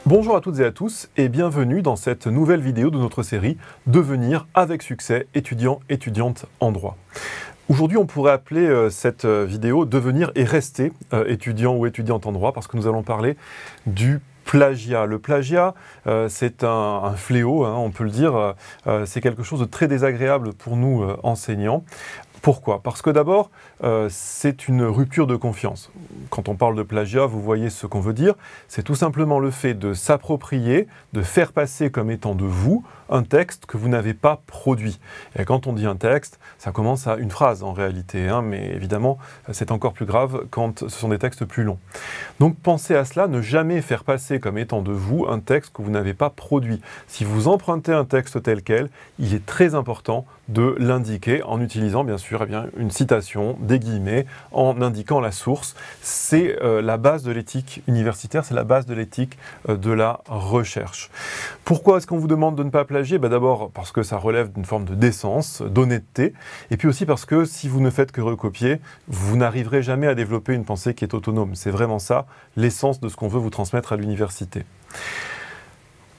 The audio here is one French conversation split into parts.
Bonjour à toutes et à tous et bienvenue dans cette nouvelle vidéo de notre série « Devenir avec succès étudiant/étudiante en droit ». Aujourd'hui, on pourrait appeler cette vidéo « Devenir et rester étudiant ou étudiante en droit » parce que nous allons parler du plagiat. Le plagiat, c'est un fléau, on peut le dire, c'est quelque chose de très désagréable pour nous enseignants. Pourquoi? Parce que d'abord, c'est une rupture de confiance. Quand on parle de plagiat, vous voyez ce qu'on veut dire. C'est tout simplement le fait de s'approprier, de faire passer comme étant de vous un texte que vous n'avez pas produit. Et quand on dit un texte, ça commence à une phrase en réalité, mais évidemment, c'est encore plus grave quand ce sont des textes plus longs. Donc pensez à cela, ne jamais faire passer comme étant de vous un texte que vous n'avez pas produit. Si vous empruntez un texte tel quel, il est très important de l'indiquer en utilisant bien sûr une citation, des guillemets, en indiquant la source. C'est la base de l'éthique universitaire, c'est la base de l'éthique de la recherche. Pourquoi est-ce qu'on vous demande de ne pas plagier? D'abord parce que ça relève d'une forme de décence, d'honnêteté, et puis aussi parce que si vous ne faites que recopier, vous n'arriverez jamais à développer une pensée qui est autonome. C'est vraiment ça, l'essence de ce qu'on veut vous transmettre à l'université.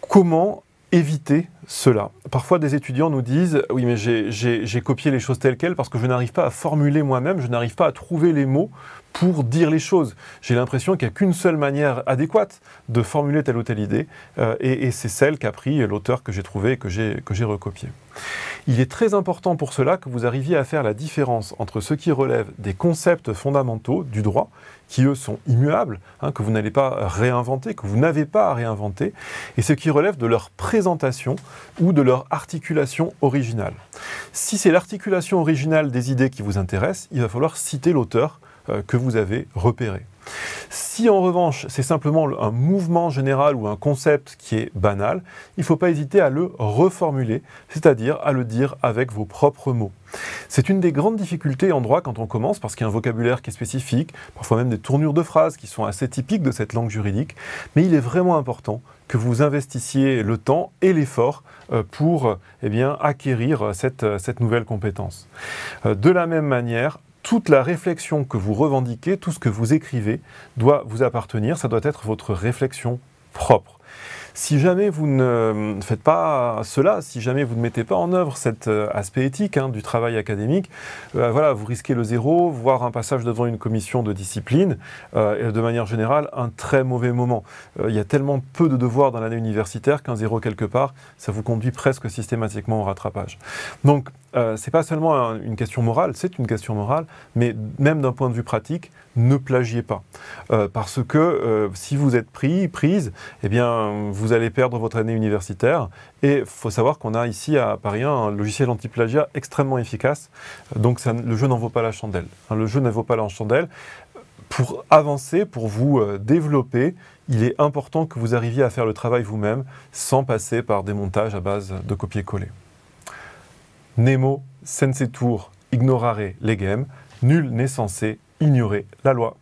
Comment éviter cela? Parfois, des étudiants nous disent « Oui, mais j'ai copié les choses telles quelles parce que je n'arrive pas à formuler moi-même, je n'arrive pas à trouver les mots pour dire les choses. J'ai l'impression qu'il n'y a qu'une seule manière adéquate de formuler telle ou telle idée et c'est celle qu'a pris l'auteur que j'ai trouvé et que j'ai recopié. » Il est très important pour cela que vous arriviez à faire la différence entre ce qui relève des concepts fondamentaux du droit, qui eux sont immuables, que vous n'allez pas réinventer, que vous n'avez pas à réinventer, et ce qui relève de leur présentation ou de leur articulation originale. Si c'est l'articulation originale des idées qui vous intéresse, il va falloir citer l'auteur que vous avez repéré. Si en revanche c'est simplement un mouvement général ou un concept qui est banal, il ne faut pas hésiter à le reformuler, c'est-à-dire à le dire avec vos propres mots. C'est une des grandes difficultés en droit quand on commence parce qu'il y a un vocabulaire qui est spécifique, parfois même des tournures de phrases qui sont assez typiques de cette langue juridique, mais il est vraiment important que vous investissiez le temps et l'effort pour acquérir cette nouvelle compétence. De la même manière, toute la réflexion que vous revendiquez, tout ce que vous écrivez, doit vous appartenir, ça doit être votre réflexion propre. Si jamais vous ne faites pas cela, si jamais vous ne mettez pas en œuvre cet aspect éthique du travail académique, vous risquez le zéro, voire un passage devant une commission de discipline, et de manière générale, un très mauvais moment. Il y a tellement peu de devoirs dans l'année universitaire qu'un zéro quelque part, ça vous conduit presque systématiquement au rattrapage. Donc, c'est pas seulement une question morale, c'est une question morale, mais même d'un point de vue pratique, ne plagiez pas. Parce que si vous êtes prise, vous allez perdre votre année universitaire. Et il faut savoir qu'on a ici à Paris un logiciel anti-plagiat extrêmement efficace. Donc le jeu n'en vaut pas la chandelle. Le jeu ne vaut pas la chandelle. Pour avancer, pour vous développer, il est important que vous arriviez à faire le travail vous-même sans passer par des montages à base de copier-coller. Nemo sensetur ignorare legem, nul n'est censé ignorer la loi.